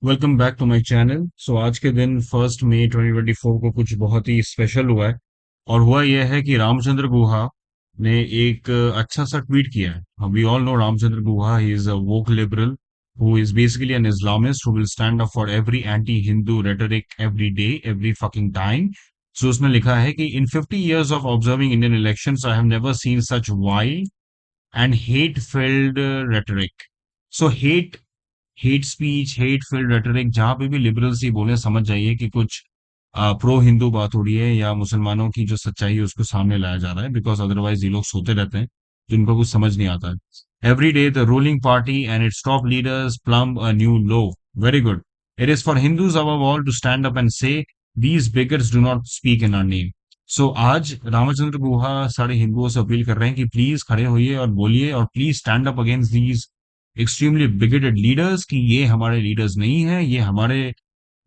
Welcome back to my channel. आज के दिन 1 मई 2024 को कुछ बहुत ही स्पेशल हुआ है। और हुआ यह है कि रामचंद्र गुहा ने एक अच्छा सा ट्वीट किया है। We all know Ramachandra Guha, he is a woke liberal who is basically an Islamist who will stand up for every anti Hindu rhetoric every day every fucking time. उसने लिखा है कि in 50 years of observing Indian elections I have never seen such wild and hate filled rhetoric. Hate hate speech, hate filled rhetoric, जहां पे भी liberals ये बोले समझ जाइए कि कुछ प्रो हिंदू बात हो रही है या मुसलमानों की जो सच्चाई है उसको सामने लाया जा रहा है। बिकॉज अदरवाइज ये लोग सोते रहते हैं जिनको कुछ समझ नहीं आता है। Every day the ruling party and its top leaders plumb a new low. Very good. It is for Hindus above all to stand up and say these bigots do not speak in our name. आज रामचंद्र गुहा सारे हिंदुओं से appeal कर रहे हैं कि please खड़े होइए और बोलिए और please stand up against these extremely बिगेटेड leaders कि ये हमारे लीडर्स नहीं है, ये हमारे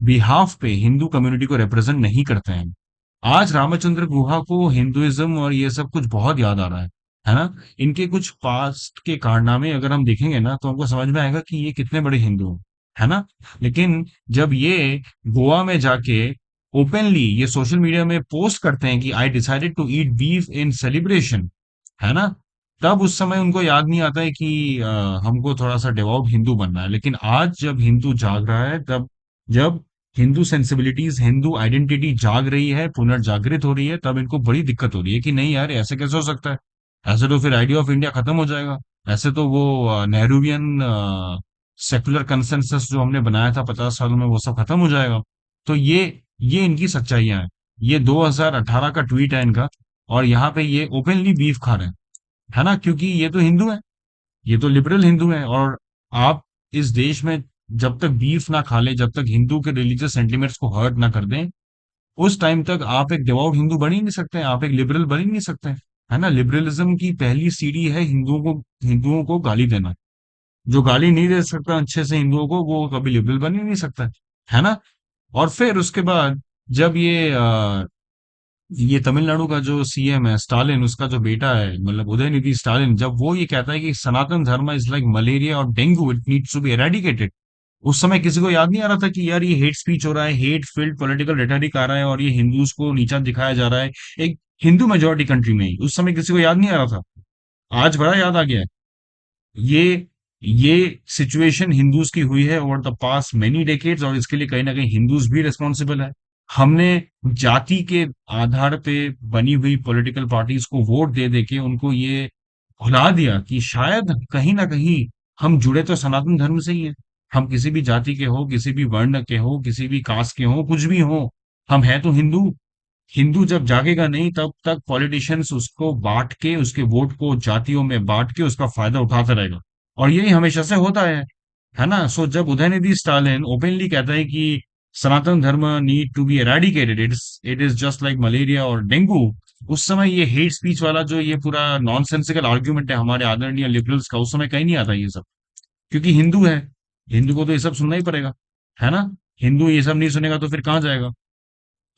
बिहाफ पे हिंदू कम्युनिटी को रिप्रेजेंट नहीं करते हैं। आज रामचंद्र गुहा को हिंदुइज्म और ये सब कुछ बहुत याद आ रहा है ना। इनके कुछ पास्ट के कारनामे अगर हम देखेंगे ना तो हमको समझ में आएगा कि ये कितने बड़े हिंदू हैं, है ना। लेकिन जब ये गोवा में जाके ओपनली ये सोशल मीडिया में पोस्ट करते हैं कि I decided to eat beef in celebration, है ना, तब उस समय उनको याद नहीं आता है कि हमको थोड़ा सा डिवोट हिंदू बनना है। लेकिन आज जब हिंदू जाग रहा है, तब जब हिंदू सेंसिबिलिटीज, हिंदू आइडेंटिटी जाग रही है, पुनर्जागृत हो रही है, तब इनको बड़ी दिक्कत हो रही है कि नहीं यार, ऐसे कैसे हो सकता है। ऐसे तो फिर आइडिया ऑफ इंडिया खत्म हो जाएगा। ऐसे तो वो नेहरूवियन सेकुलर कंसेंसस जो हमने बनाया था 50 सालों में, वो सब खत्म हो जाएगा। तो ये इनकी सच्चाइयां हैं। ये 2018 का ट्वीट है इनका, और यहाँ पे ये ओपनली बीफ खा रहे हैं, है ना, क्योंकि ये तो हिंदू है, ये तो लिबरल हिंदू है। और आप इस देश में जब तक बीफ ना खा ले, जब तक हिंदू के रिलीजियस सेंटिमेंट्स को हर्ट ना कर दें, उस टाइम तक आप एक डिवोट हिंदू बन ही नहीं सकते, आप एक लिबरल बन ही नहीं सकते, है ना। लिबरलिज्म की पहली सीढ़ी है हिंदुओं को गाली देना। जो गाली नहीं दे सकता अच्छे से हिंदुओं को, वो कभी लिबरल बन ही नहीं सकता, है ना। और फिर उसके बाद जब ये तमिलनाडु का जो सीएम है स्टालिन, उसका जो बेटा है मतलब उदयनिधि स्टालिन, जब वो ये कहता है कि Sanatan Dharma is like malaria और dengue, it needs to be eradicated, उस समय किसी को याद नहीं आ रहा था कि यार ये हेट स्पीच हो रहा है, हेट फिल्ड पॉलिटिकल रेटोरिक आ रहा है और ये हिंदूज को नीचा दिखाया जा रहा है एक हिंदू मेजोरिटी कंट्री में ही। उस समय किसी को याद नहीं आ रहा था, आज बड़ा याद आ गया है। ये ये सिचुएशन हिंदूज की हुई है over the past many decades, और इसके लिए कहीं ना कहीं हिंदूज भी रिस्पॉन्सिबल है। हमने जाति के आधार पे बनी हुई पॉलिटिकल पार्टीज को वोट दे दे के उनको ये भुला दिया कि शायद कहीं ना कहीं हम जुड़े तो सनातन धर्म से ही हैं। हम किसी भी जाति के हो, किसी भी वर्ण के हो, किसी भी कास्ट के हो, कुछ भी हो, हम हैं तो हिंदू। हिंदू जब जागेगा नहीं, तब तक पॉलिटिशियंस उसको बांट के, उसके वोट को जातियों में बांट के उसका फायदा उठाता रहेगा। और यही हमेशा से होता है ना। जब उदयनिधि स्टालिन ओपनली कहता है कि Sanatan Dharma need to be eradicated, it is just like malaria और डेंगू, उस समय ये हेट स्पीच वाला जो ये पूरा नॉनसेंसिकल आर्ग्यूमेंट है हमारे आदरणीय लिबरल्स का, उस समय कहीं नहीं आता ये सब। क्योंकि हिंदू है, हिंदू को तो ये सब सुनना ही पड़ेगा, है ना। हिंदू ये सब नहीं सुनेगा तो फिर कहाँ जाएगा।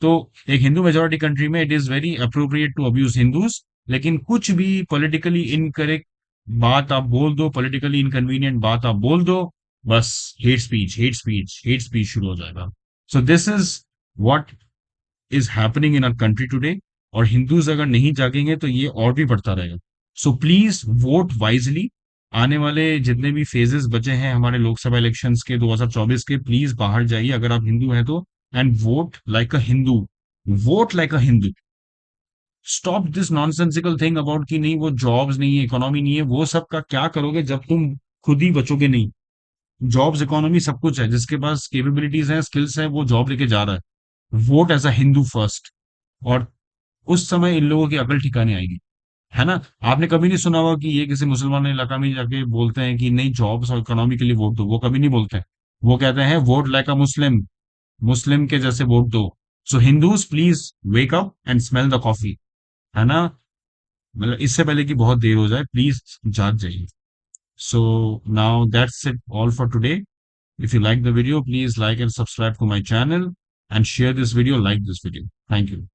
तो एक हिंदू मेजोरिटी कंट्री में it is very appropriate to abuse Hindus. लेकिन कुछ भी पॉलिटिकली इनकरेक्ट बात आप बोल दो, पॉलिटिकली इनकन्वीनियंट बात आप बोल दो, बस hate speech, hate speech, hate speech शुरू हो जाएगा। This is what is happening in our country today. और हिंदूज अगर नहीं जागेंगे तो ये और भी बढ़ता रहेगा। Please vote wisely. आने वाले जितने भी फेजेस बचे हैं हमारे लोकसभा इलेक्शंस के 2024 के, प्लीज बाहर जाइए अगर आप हिंदू हैं तो, and won't like a Hindu, won't like a Hindu. Stop this nonsensical thing about कि नहीं वो जॉब्स नहीं है, इकोनॉमी नहीं है, वो सब का क्या करोगे जब तुम खुद ही बचोगे नहीं। जॉब्स, इकोनॉमी सब कुछ है, जिसके पास कैपेबिलिटीज हैं, स्किल्स हैं, वो जॉब लेके जा रहा है। Vote as a Hindu first, और उस समय इन लोगों की अकल ठिकाने आएगी, है ना। आपने कभी नहीं सुना होगा कि ये किसी मुसलमान इलाका में जाके बोलते हैं कि नहीं जॉब्स और इकोनॉमी के लिए वोट दो, वो कभी नहीं बोलते हैं। वो कहते हैं वोट लाइक अ मुस्लिम, मुस्लिम के जैसे वोट दो। Hindus please wake up and smell the coffee, है ना। मतलब इससे पहले कि बहुत देर हो जाए, प्लीज जाग जाइए। Now that's it all for today. If you like the video, please like and subscribe to my channel and share this video, like this video. Thank you.